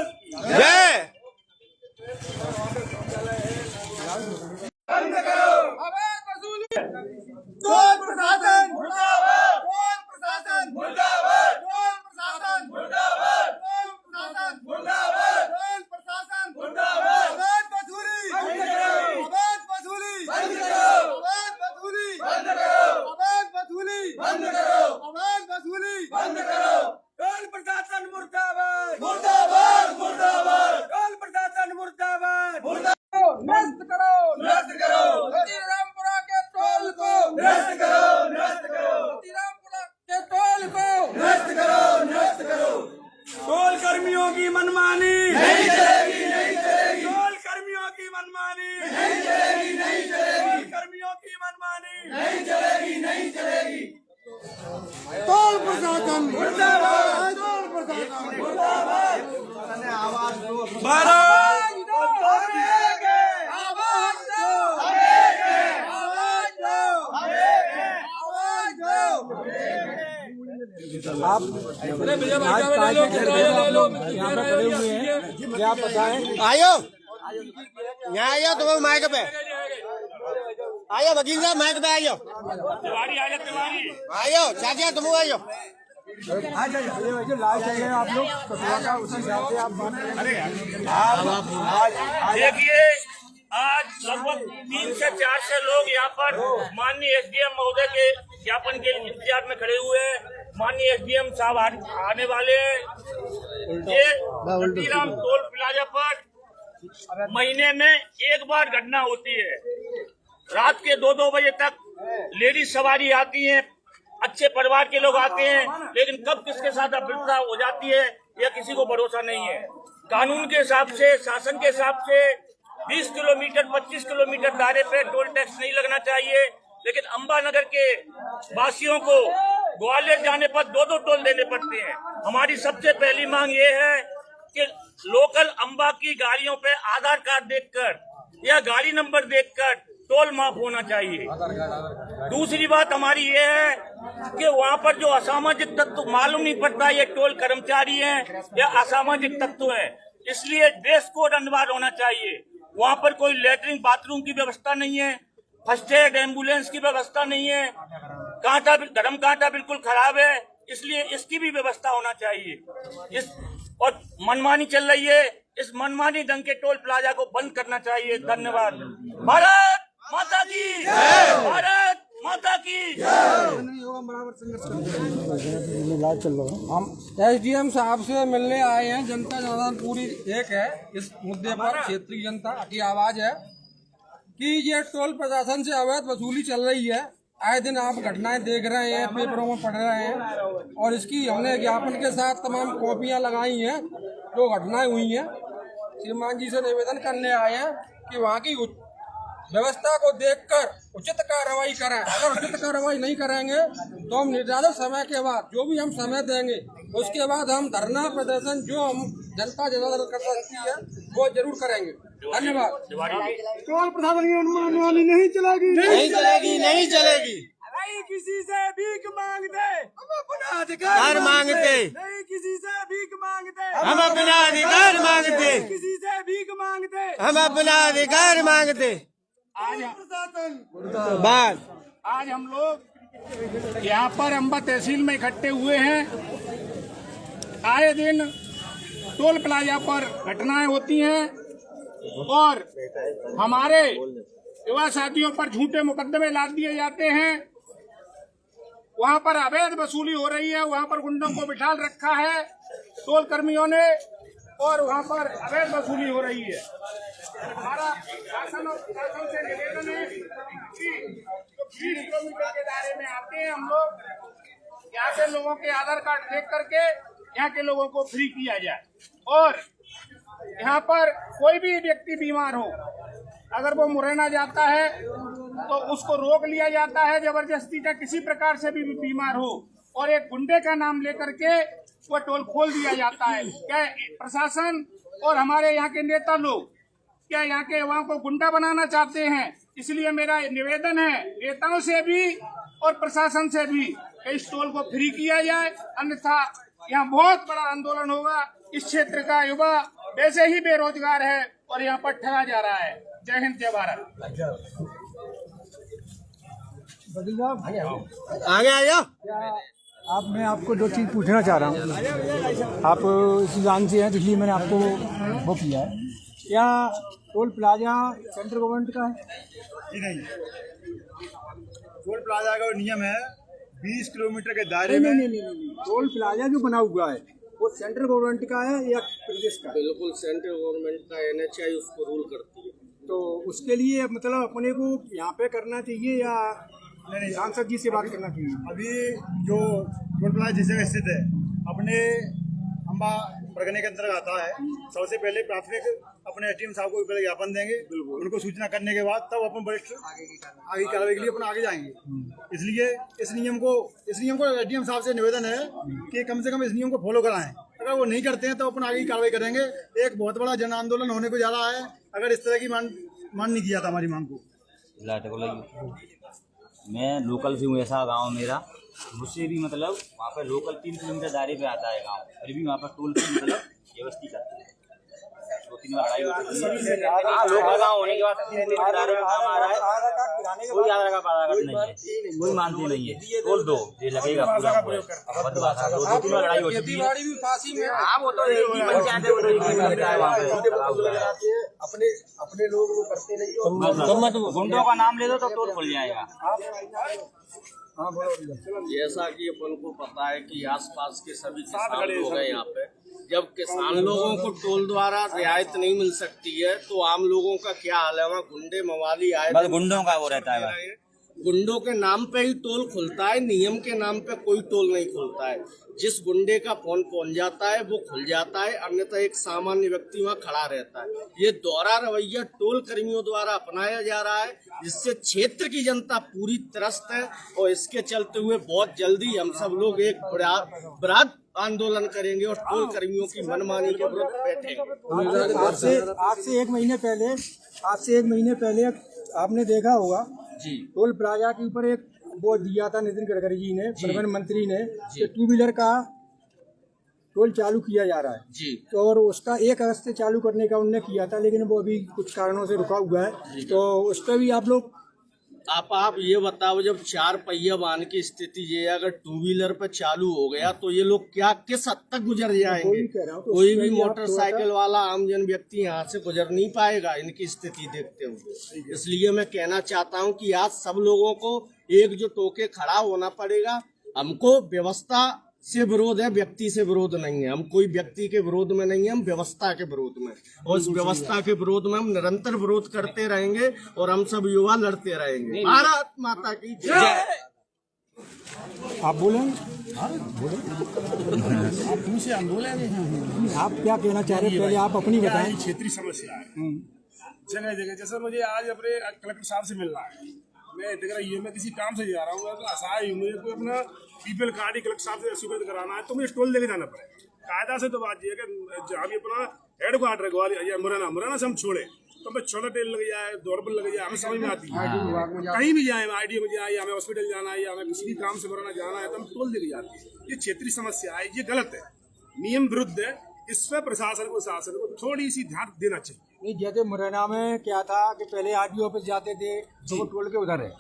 जय। बंद करो अवैध वसूली। टोल प्रशासन मुर्दाबाद, टोल प्रशासन मुर्दाबाद, टोल प्रशासन मुर्दाबाद, टोल प्रशासन मुर्दाबाद, टोल प्रशासन मुर्दाबाद। अवैध वसूली बंद करो, अवैध वसूली बंद करो, अवैध वसूली बंद करो, अवैध वसूली बंद करो, अवैध वसूली बंद करो। टोल प्रशासन मुर्दाबाद, मुर्दाबाद, मुर्दाबाद, टोल प्रशासन मुर्दाबाद, मुर्दाबाद। नष्ट करो, नष्ट करो रामपुरा के टोल को, नष्ट करो, नष्ट करो रामपुरा के टोल को, नष्ट करो, नष्ट करो। टोल कर्मियों की मनमानी नहीं चलेगी, नहीं चलेगी। टोल कर्मियों की मनमानी नहीं चलेगी, नहीं चलेगी। टोल कर्मियों की मनमानी नहीं चलेगी, नहीं चलेगी। टोल प्रशासन मुर्दाबाद, टोल प्रशासन मुर्दाबाद। भारत आप यहाँ पे खड़े हुए हैं, क्या बताएं? आयो यहाँ आयो तो माइक पे आयो, वकील साहब माइक पे आयो, आयो चाचा तुम आयो। आ जाइए, लाइव चल रहे हैं आप लोग, तो थोड़ा सा उसी हिसाब से आप बात करें। देखिए, आज लगभग 3 से 400 लोग यहाँ पर माननीय एसडीएम महोदय के ज्ञापन के इंतजार में खड़े हुए हैं। माननीय एसडीएम साहब आने वाले हैं। ये हल्दीराम टोल प्लाजा पर महीने में एक बार घटना होती है। रात के 2-2 बजे तक लेडीज सवारी आती हैं, अच्छे परिवार के लोग आते हैं, लेकिन कब किसके साथ अभद्रता हो जाती है यह किसी को भरोसा नहीं है। कानून के हिसाब से, शासन के हिसाब से 20 किलोमीटर 25 किलोमीटर दायरे पे टोल टैक्स नहीं लगना चाहिए, लेकिन अंबानगर के वासियों को ग्वालियर जाने पर 2-2 टोल देने पड़ते हैं। हमारी सबसे पहली मांग ये है कि लोकल अंबा की गाड़ियों पे आधार कार्ड देखकर या गाड़ी नंबर देखकर टोल माफ होना चाहिए। दूसरी बात हमारी ये है कि वहाँ पर जो असामाजिक तत्व, मालूम नहीं पड़ता ये टोल कर्मचारी हैं या असामाजिक तत्व हैं, इसलिए ड्रेस कोड अनिवार्य होना चाहिए। वहाँ पर कोई लेटरिन बाथरूम की व्यवस्था नहीं है, फर्स्ट एड एम्बुलेंस की व्यवस्था नहीं है, कांटा गर्म कांटा बिल्कुल खराब है, इसलिए इसकी भी व्यवस्था होना चाहिए। और मनमानी चल रही है, इस मनमानी ढंग के टोल प्लाजा को बंद करना चाहिए। धन्यवाद। भारत माता की जय, भारत माता की जय। हम एसडीएम साहब से मिलने आए हैं। जनता जनार्दन पूरी एक है इस मुद्दे पर, क्षेत्रीय जनता की आवाज है कि ये टोल प्रशासन से अवैध वसूली चल रही है। आए दिन आप घटनाएं देख रहे हैं, पेपरों में पढ़ रहे हैं, और इसकी हमने ज्ञापन के साथ तमाम कॉपियां लगाई हैं जो घटनाएं हुई हैं। श्रीमान जी से निवेदन करने आए हैं कि वहाँ की व्यवस्था को देखकर उचित कार्रवाई करें। अगर उचित कार्रवाई नहीं करेंगे तो हम निर्धारित समय के बाद, जो भी हम समय देंगे, उसके बाद हम धरना प्रदर्शन जो हम जनता जनार्दन कर सकती है वो जरूर करेंगे। धन्यवाद। टोल प्रशासन की मनमानी नहीं चलेगी, नहीं चलेगी, नहीं चलेगी। नहीं किसी से भीख मांगते हम अपना अधिकार मांगते, नहीं किसी से भीख मांगते हम अपना अधिकार मांगते, किसी से भीख मांगते हम अपना अधिकार मांगते। आज हम लोग यहाँ पर अंबा तहसील में इकट्ठे हुए हैं। आए दिन टोल प्लाजा पर घटनाएं होती हैं और हमारे युवा साथियों पर झूठे मुकदमे लाद दिए जाते हैं। वहाँ पर अवैध वसूली हो रही है, वहाँ पर गुंडों को बिठा रखा है टोल कर्मियों ने, और वहाँ पर अवैध वसूली हो रही है। हमारा शासन और प्रशासन से निवेदन है कि जो 20 किलोमीटर के दायरे में आते हैं हम लोग, यहाँ के लोगों के आधार कार्ड देख करके यहाँ के लोगों को फ्री किया जाए। और यहाँ पर कोई भी व्यक्ति बीमार हो, अगर वो मुरैना जाता है तो उसको रोक लिया जाता है जबरदस्ती का, किसी प्रकार से भी बीमार हो, और एक गुंडे का नाम लेकर के वो टोल खोल दिया जाता है। क्या प्रशासन और हमारे यहाँ के नेता लोग क्या यहाँ के युवाओं को गुंडा बनाना चाहते हैं? इसलिए मेरा निवेदन है नेताओं से भी और प्रशासन से भी कि इस टोल को फ्री किया जाए, अन्यथा यहाँ बहुत बड़ा आंदोलन होगा इस क्षेत्र का युवा वैसे ही बेरोजगार है और यहाँ पर ठगा जा रहा है। जय हिंद, जय भारत। बदल साहब आगे आ जाओ। आप मैं आपको दो चीज़ पूछना चाह रहा हूँ। आप सुजान से हैं तो इसलिए मैंने आपको वो किया है। क्या टोल प्लाजा सेंट्रल गवर्नमेंट का है? नहीं, टोल प्लाजा का नियम है 20 किलोमीटर के दायरे में। नहीं, टोल प्लाजा जो बना हुआ है वो सेंट्रल गवर्नमेंट का है या प्रदेश का? बिल्कुल सेंट्रल गवर्नमेंट का NHI उसको रूल करती है। तो उसके लिए मतलब अपने को यहाँ पे करना चाहिए या नहीं, सांसद जी से बात करना चाहिए? अभी जो टोल प्लाजा जिस जगह स्थित है अपने अम्बा परगने के अंतर्गत आता है, सबसे पहले प्राथमिक अपने SDM साहब को ज्ञापन देंगे, उनको सूचना करने के बाद तब अपन वरिष्ठ आगे की कार्रवाई के लिए अपन आगे जाएंगे। इसलिए इस नियम को SDM साहब से निवेदन है कि कम से कम इस नियम को फॉलो कराएं। अगर वो नहीं करते हैं तो अपन आगे की कार्रवाई करेंगे। एक बहुत बड़ा जन आंदोलन होने को जा रहा है अगर इस तरह की मान नहीं किया था हमारी मांग को। मैं लोकल से हूँ, ऐसा गांव मेरा, मुझसे भी मतलब वहाँ पर लोकल 3 किलोमीटर दायरे पे आता है गांव, फिर भी वहाँ पर टोल की मतलब व्यवस्था करते हैं। 2-3 बार लड़ाई होती है। हाँ, लोकल गांव होने के बाद 3 किलोमीटर दायरे में काम आ रहा है, कोई आधार कार्ड नहीं है, कोई मानते नहीं है। टोल दो ये लगेगा पूरा 2-3 बार लड़ाई होती है। हाँ, वो तो एक ही पंचायत है, वो तो एक ही पंचायत है वहाँ पे। अपने लोग वो करते नहीं। गुंडों का नाम ले दो तो टोल खुल जाएगा। जैसा कि अपन को पता है कि आसपास के सभी किसान लोग हैं यहाँ पे, जब किसान लोगों को टोल द्वारा रियायत नहीं मिल सकती है तो आम लोगों का क्या हाल है? वहाँ गुंडे मवाली आए, बस गुंडों का वो रहता है। गुंडों के नाम पे ही टोल खुलता है, नियम के नाम पे कोई टोल नहीं खुलता है। जिस गुंडे का फोन पहुंच जाता है वो खुल जाता है, अन्यथा एक सामान्य व्यक्ति वहाँ खड़ा रहता है। ये दोहरा रवैया टोल कर्मियों द्वारा अपनाया जा रहा है, जिससे क्षेत्र की जनता पूरी त्रस्त है और इसके चलते हुए बहुत जल्दी हम सब लोग एक बृहद आंदोलन करेंगे और टोल कर्मियों की मनमानी के विरुद्ध बैठेंगे। आज से एक महीने पहले आपने देखा होगा जी, टोल प्लाजा के ऊपर एक वो दिया था नितिन गडकरी जी ने, परिवहन मंत्री ने, कि 2 व्हीलर का टोल चालू किया जा रहा है जी। तो और उसका 1 अगस्त से चालू करने का उन्होंने किया था, लेकिन वो अभी कुछ कारणों से रुका हुआ है। तो उस पर भी आप लोग आप ये बताओ, जब 4 पहिया वाहन की स्थिति ये अगर 2 व्हीलर पे चालू हो गया तो ये लोग क्या किस हद तक गुजर जाएंगे? कोई भी मोटरसाइकिल वाला आम जन व्यक्ति यहाँ से गुजर नहीं पाएगा इनकी स्थिति देखते हुए। इसलिए मैं कहना चाहता हूँ कि आज सब लोगों को एकजुट होकर खड़ा होना पड़ेगा। हमको व्यवस्था से विरोध है, व्यक्ति से विरोध नहीं है। हम कोई व्यक्ति के विरोध में नहीं है, हम व्यवस्था के विरोध में, और इस व्यवस्था के विरोध में हम निरंतर विरोध करते रहेंगे और हम सब युवा लड़ते रहेंगे। भारत माता की जय। आप बोलें, आप क्या कहना चाह रहे हैं? पहले आप अपनी बताएं। क्षेत्रीय समस्या है जगह जगह। जैसे मुझे आज अपने कलेक्टर साहब से मिलना है, मैं देख रहा हूँ मैं किसी काम से जा रहा हूँ तो असहाय हूँ, मुझे कोई अपना पीपल कार्ड कलेक्टर साहब से स्वीकृत कराना है तो मुझे टोल लेके जाना पड़ेगा। कायदा से तो बात ये है कि जहाँ भी अपना हेड क्वार्टर ग्वालियर या मुरैना से हम छोड़े तो हमें छोटा तेल लग जाए, दौड़बल लग जाए, हमें समझ में आती है। कहीं भी जाए, IDO में जाए या हमें हॉस्पिटल जाना है या हमें किसी भी काम से मुरैना जाना है तो हम टोल लेके जाते हैं। ये क्षेत्रीय समस्या है, ये गलत है, नियम विरुद्ध है। इस पर प्रशासन को, शासन को थोड़ी सी ध्यान देना चाहिए। नहीं, जैसे मुरैना में क्या था कि पहले RDO ऑफिस जाते थे तो वो टोल के उधर है,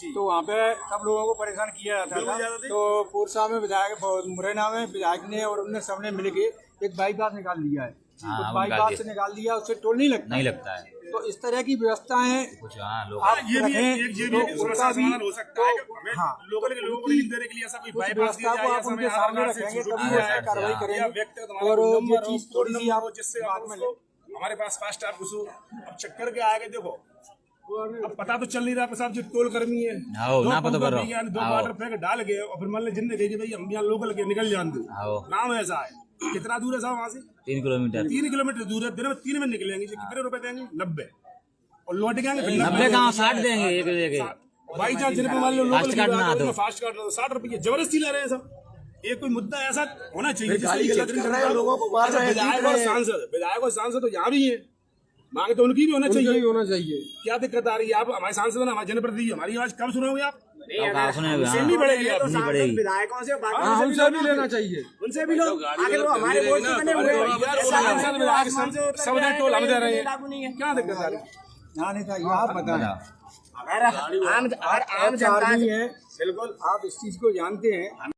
तो वहाँ पे सब लोगों को परेशान किया जाता था। तो पूर्सा में विधायक, मुरैना में विधायक ने और उनने सबने मिलके एक बाईपास निकाल लिया है। तो बाईपास से निकाल दिया, उससे टोल नहीं लगता है। तो इस तरह की व्यवस्थाएं कुछ आप ये भी रखें एक उनका भी हो सकता है कि हमें लोगों के लोगों को देने के लिए ऐसा कोई बाईपास दिया जाए, आप उनके सामने रखेंगे तभी वो ऐसा कार्रवाई करेंगे। और ये चीज थोड़ी सी आप जिससे हमारे पास फास्ट आप घुसो। अब चक्कर के आगे देखो, अब पता तो चल नहीं रहा साहब जी टोल कर्मी है, ना पता करो, 2 वाटर फेंक डाल गए और फिर मान ले जिनने कही भाई हम यहाँ लोकल के निकल जान दो। नाम ऐसा है। कितना दूर है साहब वहाँ से? 3 किलोमीटर 3 किलोमीटर दूर है। दिन में 3 में निकलेंगे, कितने रुपए देंगे? 90। और लौट के आएंगे 90 कहाँ 60 देंगे एक भाई चांस जिन पे मान लो लोकल फास्ट काटना तो फास्ट काट 60 रुपये जबरदस्ती ले रहे हैं सब। ये कोई मुद्दा ऐसा होना चाहिए लोगों को मार रहे हैं। विधायक और सांसद तो यहाँ भी है, मांगे तो उनकी भी होना चाहिए। क्या दिक्कत आ रही है? आप हमारे सांसद हैं, हमारे जनप्रतिनिधि, हमारी आवाज कब सुनोगे आप? अब कहाँ सुनेगा? नहीं बढ़ेगी, नहीं बढ़ेगी। विधायकों से बाकी हाँ, हमसे भी लेना चाहिए। उनसे भी लोग आगे वो हमारे बोल से बने हुए हैं। सब टोल हम दे रहे हैं, लागू नहीं है। क्या दिक्कत आ रही? हाँ नहीं था, ये आप बताना। अगर आम जनता बिल्कुल आप इस चीज को जानते हैं।